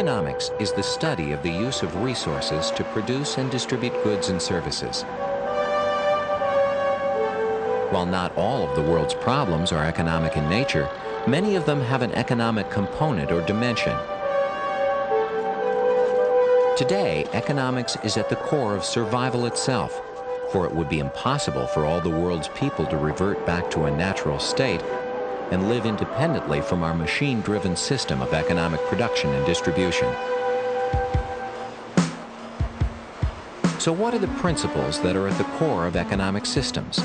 Economics is the study of the use of resources to produce and distribute goods and services. While not all of the world's problems are economic in nature, many of them have an economic component or dimension. Today, economics is at the core of survival itself, for it would be impossible for all the world's people to revert back to a natural state and live independently from our machine-driven system of economic production and distribution. So what are the principles that are at the core of economic systems?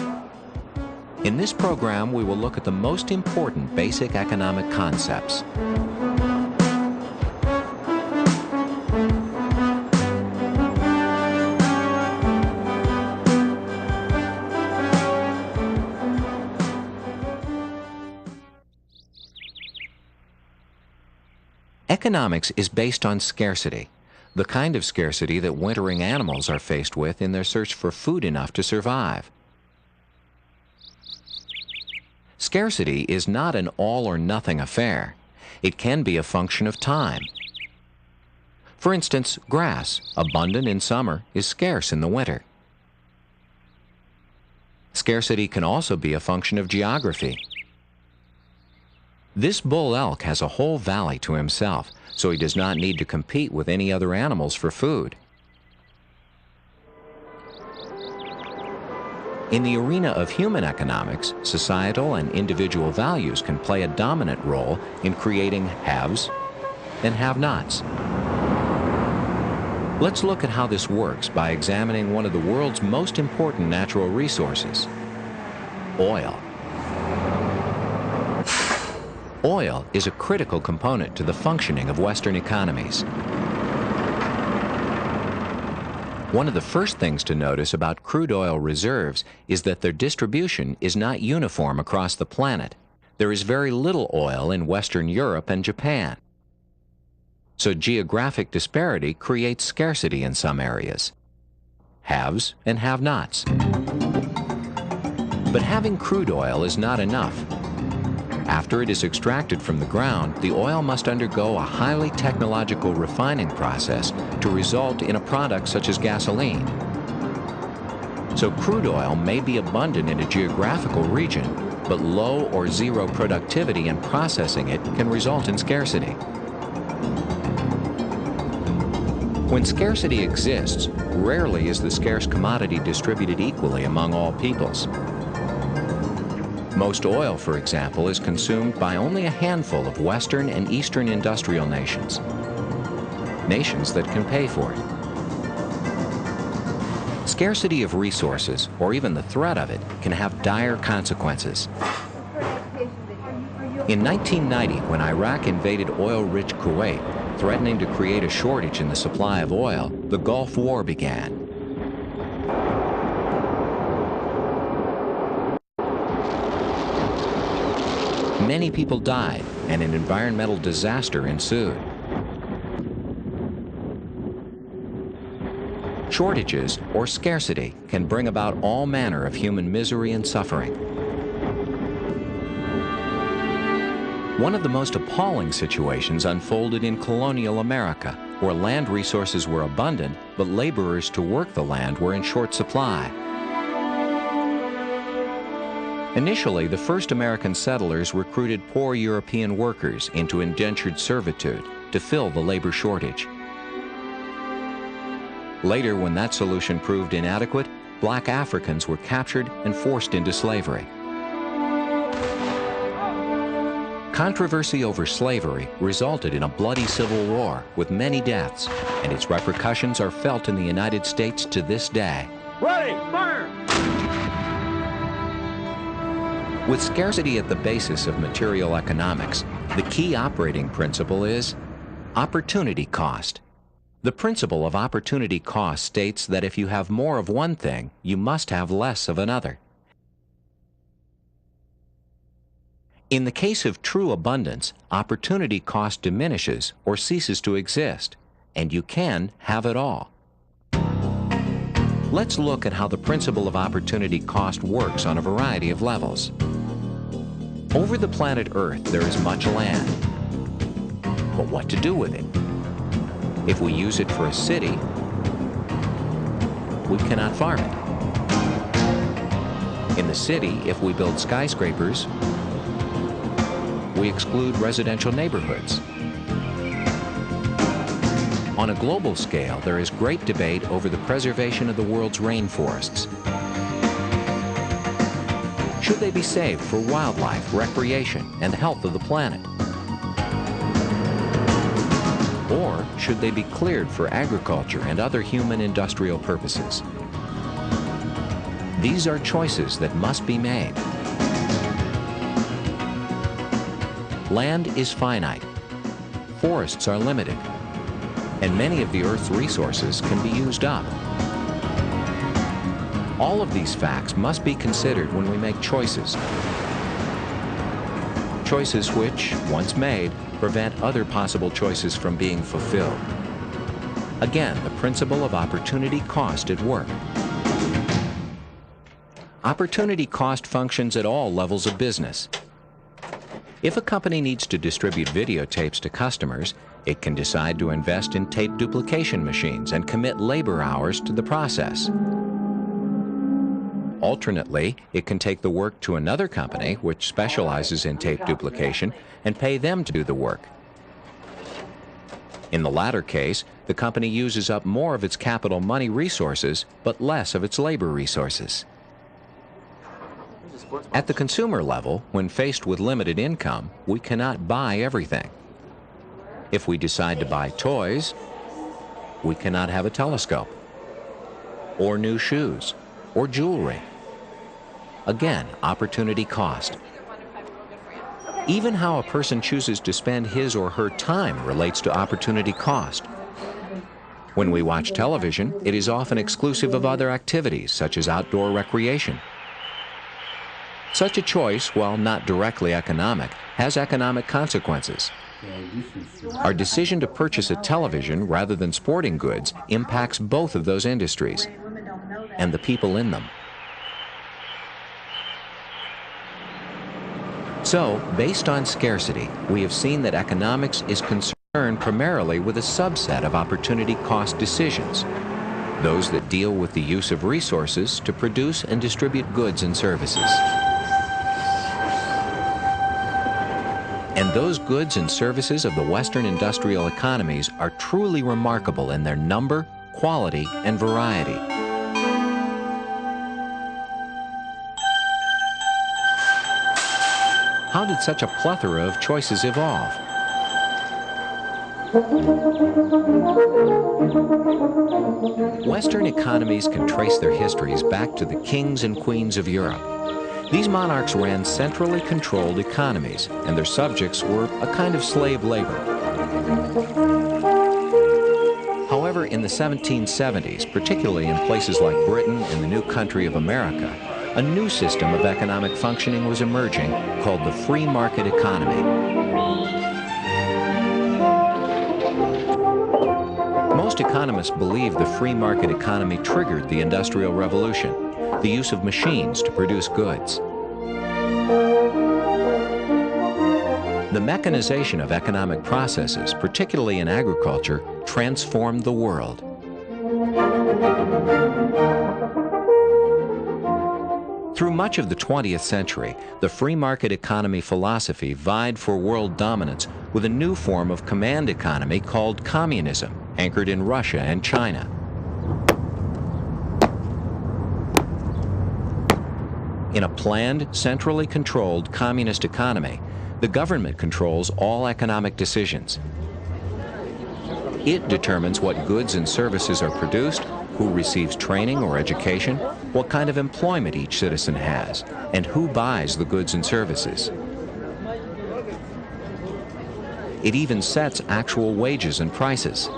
In this program, we will look at the most important basic economic concepts. Economics is based on scarcity, the kind of scarcity that wintering animals are faced with in their search for food enough to survive. Scarcity is not an all-or-nothing affair. It can be a function of time. For instance, grass, abundant in summer, is scarce in the winter. Scarcity can also be a function of geography. This bull elk has a whole valley to himself, so he does not need to compete with any other animals for food. In the arena of human economics, societal and individual values can play a dominant role in creating haves and have-nots. Let's look at how this works by examining one of the world's most important natural resources: oil. Oil is a critical component to the functioning of Western economies. One of the first things to notice about crude oil reserves is that their distribution is not uniform across the planet. There is very little oil in Western Europe and Japan. So geographic disparity creates scarcity in some areas. Haves and have-nots. But having crude oil is not enough. After it is extracted from the ground, the oil must undergo a highly technological refining process to result in a product such as gasoline. So crude oil may be abundant in a geographical region, but low or zero productivity in processing it can result in scarcity. When scarcity exists, rarely is the scarce commodity distributed equally among all peoples. Most oil, for example, is consumed by only a handful of Western and Eastern industrial nations, nations that can pay for it. Scarcity of resources, or even the threat of it, can have dire consequences. In 1990, when Iraq invaded oil-rich Kuwait, threatening to create a shortage in the supply of oil, the Gulf War began. Many people died, and an environmental disaster ensued. Shortages, or scarcity, can bring about all manner of human misery and suffering. One of the most appalling situations unfolded in colonial America, where land resources were abundant, but laborers to work the land were in short supply. Initially, the first American settlers recruited poor European workers into indentured servitude to fill the labor shortage. Later, when that solution proved inadequate, black Africans were captured and forced into slavery. Controversy over slavery resulted in a bloody civil war with many deaths, and its repercussions are felt in the United States to this day. Ready, fire! With scarcity at the basis of material economics, the key operating principle is opportunity cost. The principle of opportunity cost states that if you have more of one thing, you must have less of another. In the case of true abundance, opportunity cost diminishes or ceases to exist, and you can have it all. Let's look at how the principle of opportunity cost works on a variety of levels. Over the planet Earth, there is much land. But what to do with it? If we use it for a city, we cannot farm it. In the city, if we build skyscrapers, we exclude residential neighborhoods. On a global scale, there is great debate over the preservation of the world's rainforests. Should they be saved for wildlife, recreation, and the health of the planet? Or should they be cleared for agriculture and other human industrial purposes? These are choices that must be made. Land is finite, forests are limited, and many of the Earth's resources can be used up. All of these facts must be considered when we make choices. Choices which, once made, prevent other possible choices from being fulfilled. Again, the principle of opportunity cost at work. Opportunity cost functions at all levels of business. If a company needs to distribute videotapes to customers, it can decide to invest in tape duplication machines and commit labor hours to the process. Alternately, it can take the work to another company, which specializes in tape duplication, and pay them to do the work. In the latter case, the company uses up more of its capital money resources, but less of its labor resources. At the consumer level, when faced with limited income, we cannot buy everything. If we decide to buy toys, we cannot have a telescope, or new shoes, or jewelry. Again, opportunity cost. Even how a person chooses to spend his or her time relates to opportunity cost. When we watch television, it is often exclusive of other activities, such as outdoor recreation. Such a choice, while not directly economic, has economic consequences. Our decision to purchase a television rather than sporting goods impacts both of those industries and the people in them. So, based on scarcity, we have seen that economics is concerned primarily with a subset of opportunity cost decisions, those that deal with the use of resources to produce and distribute goods and services. And those goods and services of the Western industrial economies are truly remarkable in their number, quality, and variety. How did such a plethora of choices evolve? Western economies can trace their histories back to the kings and queens of Europe. These monarchs ran centrally controlled economies, and their subjects were a kind of slave labor. However, in the 1770s, particularly in places like Britain and the new country of America, a new system of economic functioning was emerging called the free market economy. Most economists believe the free market economy triggered the Industrial Revolution, the use of machines to produce goods. The mechanization of economic processes, particularly in agriculture, transformed the world. Through much of the 20th century, the free market economy philosophy vied for world dominance with a new form of command economy called communism, anchored in Russia and China. In a planned, centrally controlled communist economy, the government controls all economic decisions. It determines what goods and services are produced, who receives training or education, what kind of employment each citizen has, and who buys the goods and services. It even sets actual wages and prices.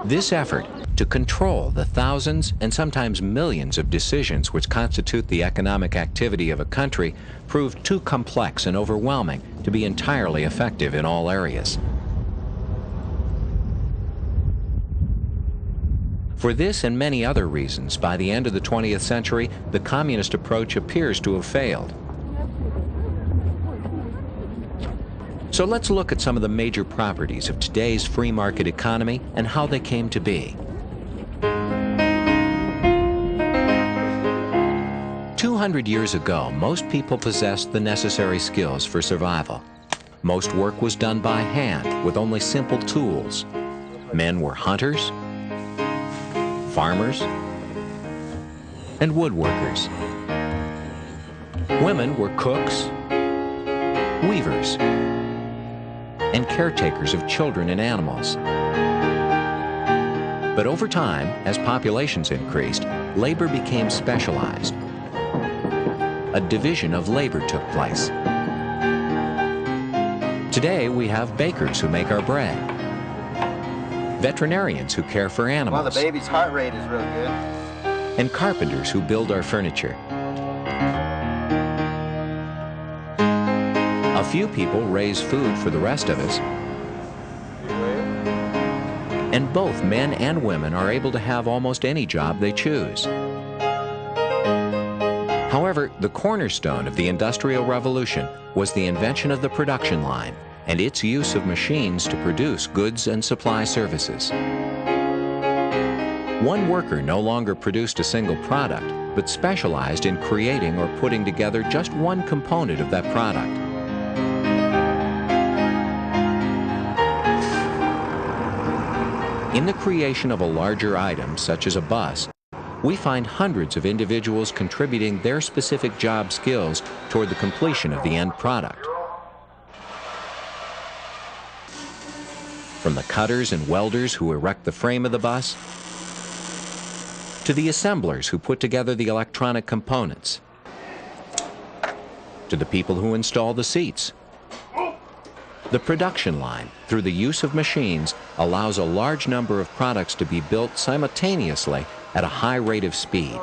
This effort to control the thousands and sometimes millions of decisions which constitute the economic activity of a country proved too complex and overwhelming to be entirely effective in all areas. For this and many other reasons, by the end of the 20th century, the communist approach appears to have failed. So let's look at some of the major properties of today's free market economy and how they came to be. 200 years ago, most people possessed the necessary skills for survival. Most work was done by hand with only simple tools. Men were hunters, farmers, and woodworkers. Women were cooks, weavers, and caretakers of children and animals. But over time, as populations increased, labor became specialized. A division of labor took place. Today, we have bakers who make our bread, veterinarians who care for animals, well, the baby's heart rate is real good, and carpenters who build our furniture. A few people raise food for the rest of us, and both men and women are able to have almost any job they choose. However, the cornerstone of the Industrial Revolution was the invention of the production line and its use of machines to produce goods and supply services. One worker no longer produced a single product, but specialized in creating or putting together just one component of that product. In the creation of a larger item, such as a bus, we find hundreds of individuals contributing their specific job skills toward the completion of the end product. From the cutters and welders who erect the frame of the bus, to the assemblers who put together the electronic components, to the people who install the seats. The production line, through the use of machines, allows a large number of products to be built simultaneously at a high rate of speed.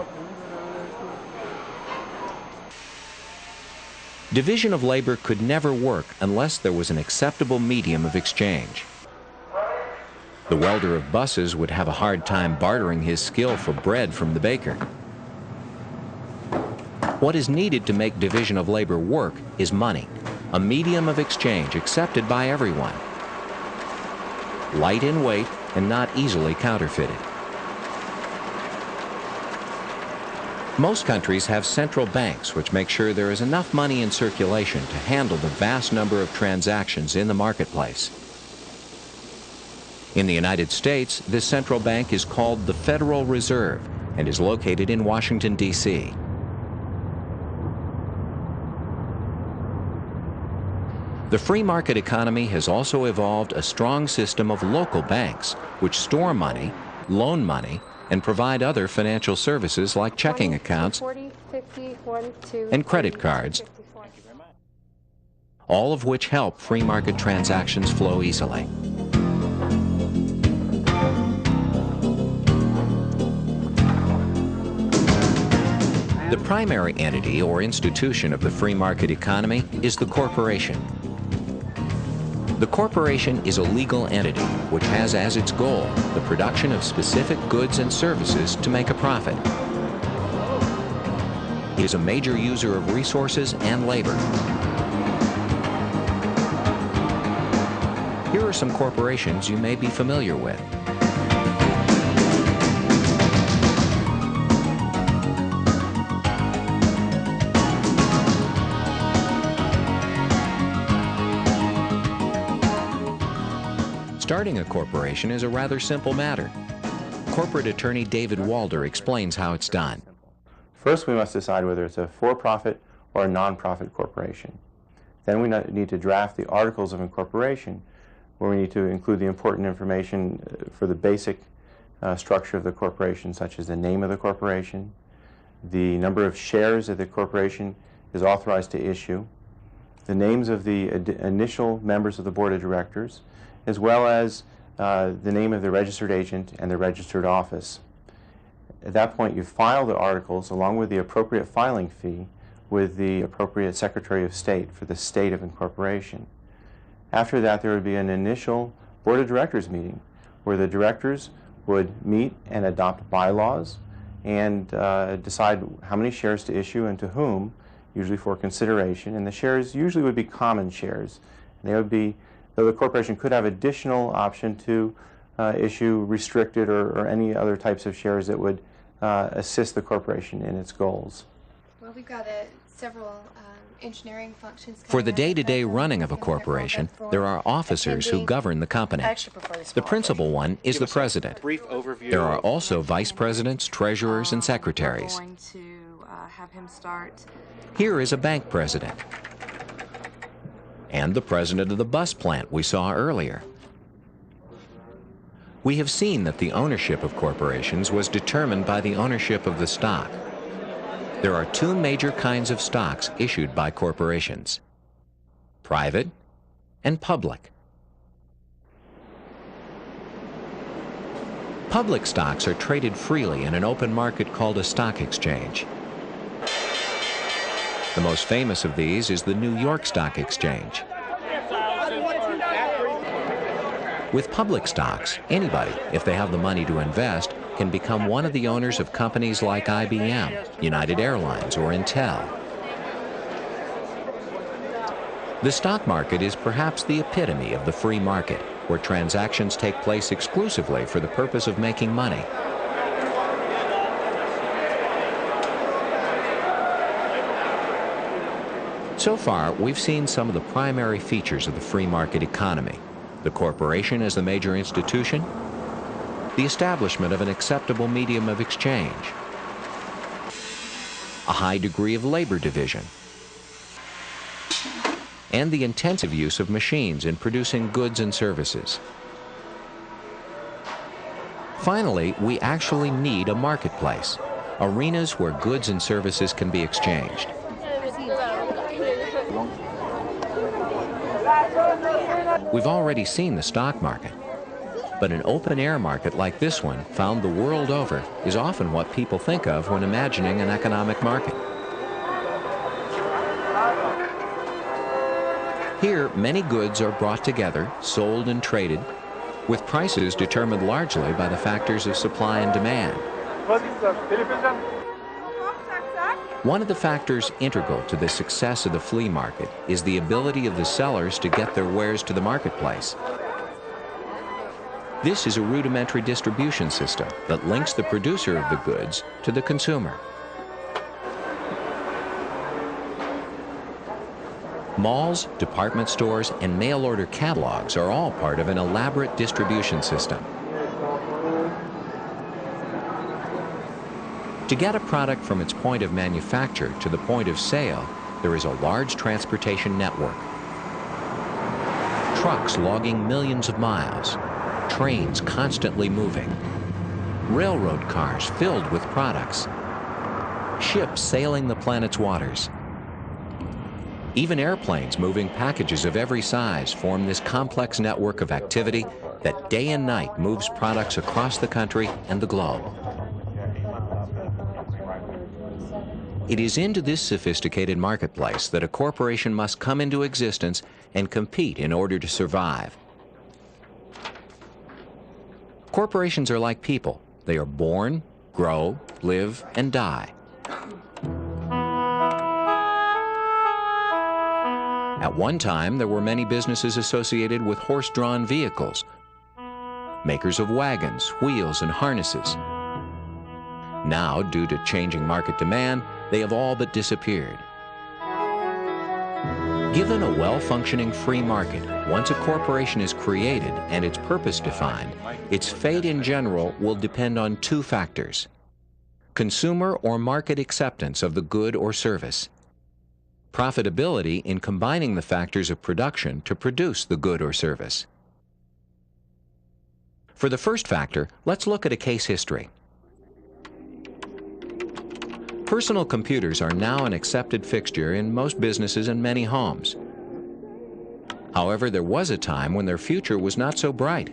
Division of labor could never work unless there was an acceptable medium of exchange. The welder of buses would have a hard time bartering his skill for bread from the baker. What is needed to make division of labor work is money, a medium of exchange accepted by everyone, light in weight and not easily counterfeited. Most countries have central banks which make sure there is enough money in circulation to handle the vast number of transactions in the marketplace. In the United States, this central bank is called the Federal Reserve and is located in Washington, D.C. The free market economy has also evolved a strong system of local banks which store money, loan money, and provide other financial services like checking accounts and credit cards, all of which help free market transactions flow easily. The primary entity or institution of the free market economy is the corporation. The corporation is a legal entity which has as its goal the production of specific goods and services to make a profit. It is a major user of resources and labor. Here are some corporations you may be familiar with. Starting a corporation is a rather simple matter. Corporate attorney David Walder explains how it's done. First, we must decide whether it's a for-profit or a non-profit corporation. Then we need to draft the articles of incorporation, where we need to include the important information for the basic structure of the corporation, such as the name of the corporation, the number of shares that the corporation is authorized to issue, the names of the initial members of the board of directors, as well as the name of the registered agent and the registered office. At that point, you file the articles along with the appropriate filing fee with the appropriate Secretary of State for the state of incorporation. After that, there would be an initial board of directors meeting where the directors would meet and adopt bylaws and decide how many shares to issue and to whom, usually for consideration. And the shares usually would be common shares. They would be, though the corporation could have additional option to issue restricted or any other types of shares that would assist the corporation in its goals. Well, we've got several engineering functions. For the day-to-day running of a corporation, there are officers who govern the company. The principal one is the president. There are also vice presidents, treasurers, and secretaries. Here is a bank president and the president of the bus plant we saw earlier. We have seen that the ownership of corporations was determined by the ownership of the stock. There are two major kinds of stocks issued by corporations: private and public. Public stocks are traded freely in an open market called a stock exchange. The most famous of these is the New York Stock Exchange. With public stocks, anybody, if they have the money to invest, can become one of the owners of companies like IBM, United Airlines, or Intel. The stock market is perhaps the epitome of the free market, where transactions take place exclusively for the purpose of making money. So far, we've seen some of the primary features of the free market economy: the corporation as the major institution, the establishment of an acceptable medium of exchange, a high degree of labor division, and the intensive use of machines in producing goods and services. Finally, we actually need a marketplace, arenas where goods and services can be exchanged. We've already seen the stock market, but an open-air market like this one, found the world over, is often what people think of when imagining an economic market. Here, many goods are brought together, sold and traded, with prices determined largely by the factors of supply and demand. One of the factors integral to the success of the flea market is the ability of the sellers to get their wares to the marketplace. This is a rudimentary distribution system that links the producer of the goods to the consumer. Malls, department stores, and mail-order catalogs are all part of an elaborate distribution system. To get a product from its point of manufacture to the point of sale, there is a large transportation network. Trucks logging millions of miles, trains constantly moving, railroad cars filled with products, ships sailing the planet's waters. Even airplanes moving packages of every size form this complex network of activity that day and night moves products across the country and the globe. It is into this sophisticated marketplace that a corporation must come into existence and compete in order to survive. Corporations are like people. They are born, grow, live, and die. At one time, there were many businesses associated with horse-drawn vehicles, makers of wagons, wheels, and harnesses. Now, due to changing market demand, they have all but disappeared. Given a well-functioning free market, once a corporation is created and its purpose defined, its fate in general will depend on two factors: consumer or market acceptance of the good or service, profitability in combining the factors of production to produce the good or service. For the first factor, let's look at a case history. Personal computers are now an accepted fixture in most businesses and many homes. However, there was a time when their future was not so bright.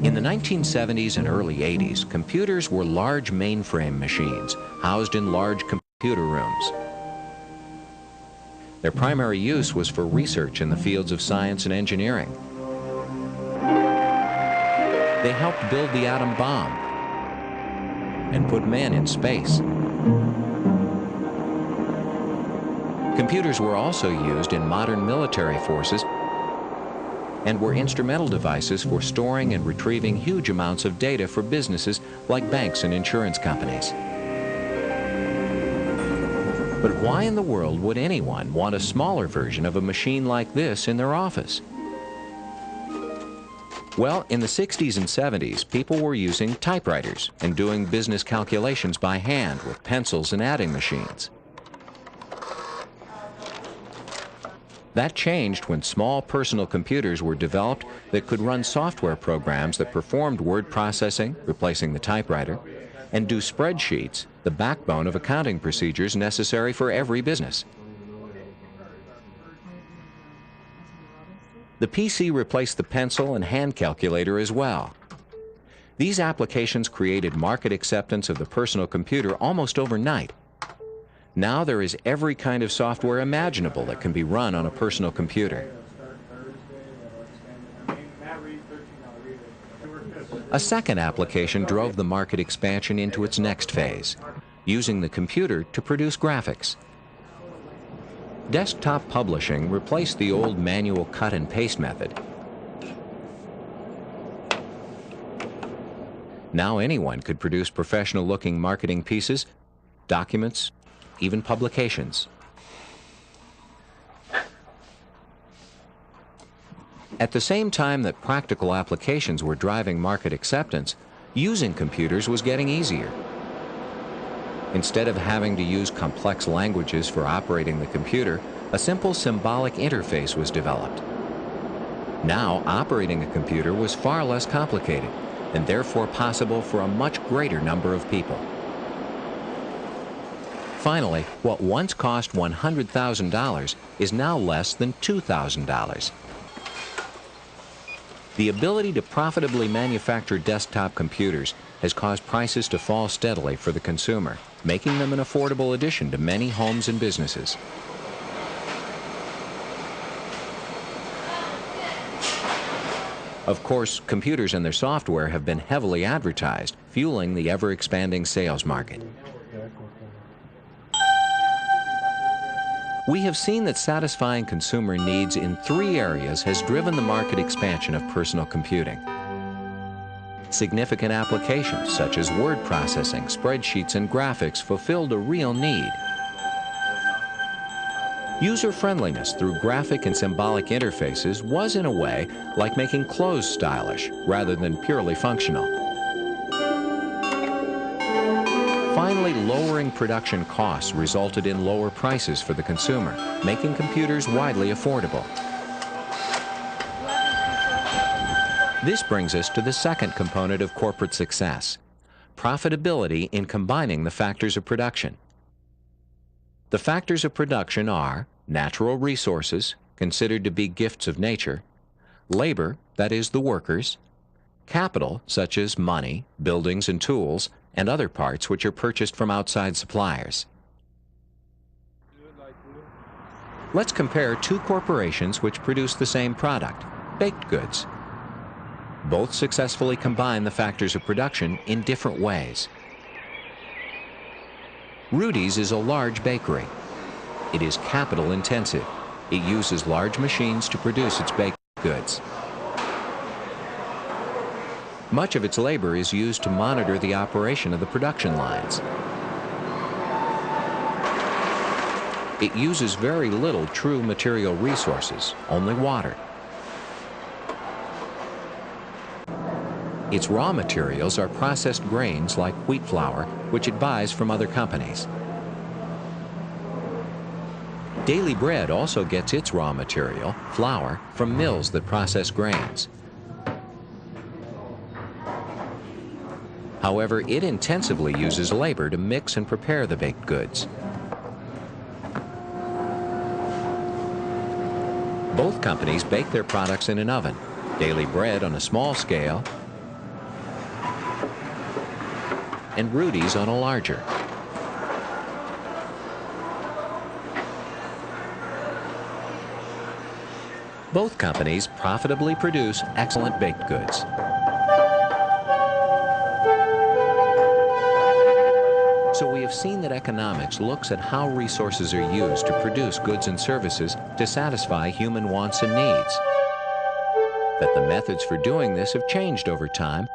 In the 1970s and early 80s, computers were large mainframe machines housed in large computer rooms. Their primary use was for research in the fields of science and engineering. They helped build the atom bomb, and put men in space. Computers were also used in modern military forces and were instrumental devices for storing and retrieving huge amounts of data for businesses like banks and insurance companies. But why in the world would anyone want a smaller version of a machine like this in their office? Well, in the 60s and 70s, people were using typewriters and doing business calculations by hand with pencils and adding machines. That changed when small personal computers were developed that could run software programs that performed word processing, replacing the typewriter, and do spreadsheets, the backbone of accounting procedures necessary for every business. The PC replaced the pencil and hand calculator as well. These applications created market acceptance of the personal computer almost overnight. Now there is every kind of software imaginable that can be run on a personal computer. A second application drove the market expansion into its next phase, using the computer to produce graphics. Desktop publishing replaced the old manual cut and paste method. Now anyone could produce professional-looking marketing pieces, documents, even publications. At the same time that practical applications were driving market acceptance, using computers was getting easier. Instead of having to use complex languages for operating the computer, a simple symbolic interface was developed. Now, operating a computer was far less complicated, and therefore possible for a much greater number of people. Finally, what once cost $100,000 is now less than $2,000. The ability to profitably manufacture desktop computers has caused prices to fall steadily for the consumer, making them an affordable addition to many homes and businesses. Of course, computers and their software have been heavily advertised, fueling the ever-expanding sales market. We have seen that satisfying consumer needs in 3 areas has driven the market expansion of personal computing. Significant applications such as word processing, spreadsheets, and graphics fulfilled a real need. User-friendliness through graphic and symbolic interfaces was, in a way, like making clothes stylish rather than purely functional. Finally, lowering production costs resulted in lower prices for the consumer, making computers widely affordable. This brings us to the second component of corporate success: profitability in combining the factors of production. The factors of production are natural resources, considered to be gifts of nature; labor, that is, the workers; capital, such as money, buildings and tools, and other parts which are purchased from outside suppliers. Let's compare 2 corporations which produce the same product, baked goods. Both successfully combine the factors of production in different ways. Rudy's is a large bakery. It is capital intensive. It uses large machines to produce its baked goods. Much of its labor is used to monitor the operation of the production lines. It uses very little true material resources, only water. Its raw materials are processed grains like wheat flour, which it buys from other companies. Daily Bread also gets its raw material, flour, from mills that process grains. However, it intensively uses labor to mix and prepare the baked goods. Both companies bake their products in an oven, Daily Bread on a small scale, and Rudy's on a larger. Both companies profitably produce excellent baked goods. So we have seen that economics looks at how resources are used to produce goods and services to satisfy human wants and needs. That the methods for doing this have changed over time,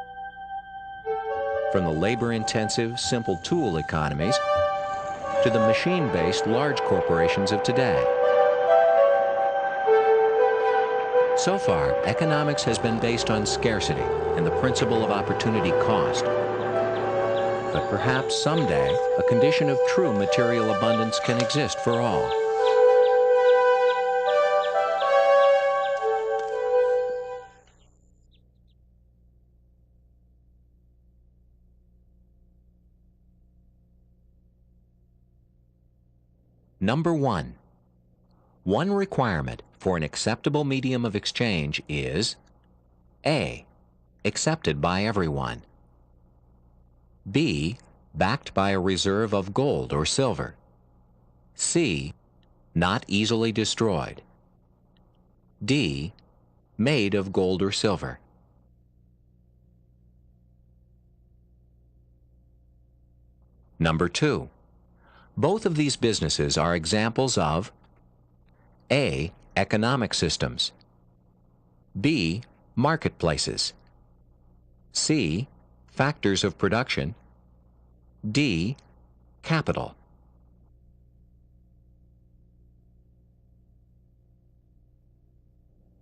from the labor-intensive, simple tool economies to the machine-based large corporations of today. So far, economics has been based on scarcity and the principle of opportunity cost. But perhaps someday, a condition of true material abundance can exist for all. Number 1. One requirement for an acceptable medium of exchange is A. Accepted by everyone. B. Backed by a reserve of gold or silver. C. Not easily destroyed. D. Made of gold or silver. Number 2. Both of these businesses are examples of A. Economic systems. B. Marketplaces. C. Factors of production. D. Capital.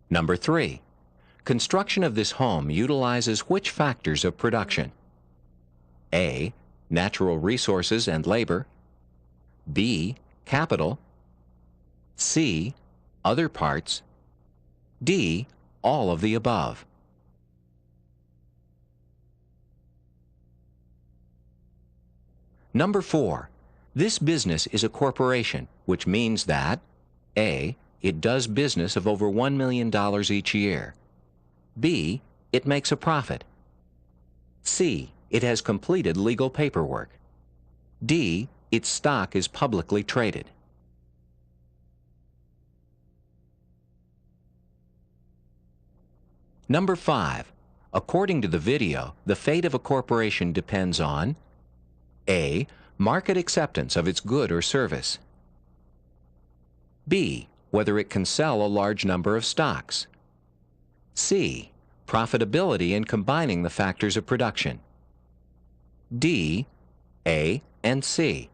Number 3. Construction of this home utilizes which factors of production? A. Natural resources and labor. B. Capital. C. Other parts. D. All of the above. Number 4. This business is a corporation, which means that A. It does business of over $1 million each year. B. It makes a profit. C. It has completed legal paperwork. D. Its stock is publicly traded. Number 5. According to the video, the fate of a corporation depends on A. Market acceptance of its good or service. B. Whether it can sell a large number of stocks. C. Profitability in combining the factors of production. D. A and C.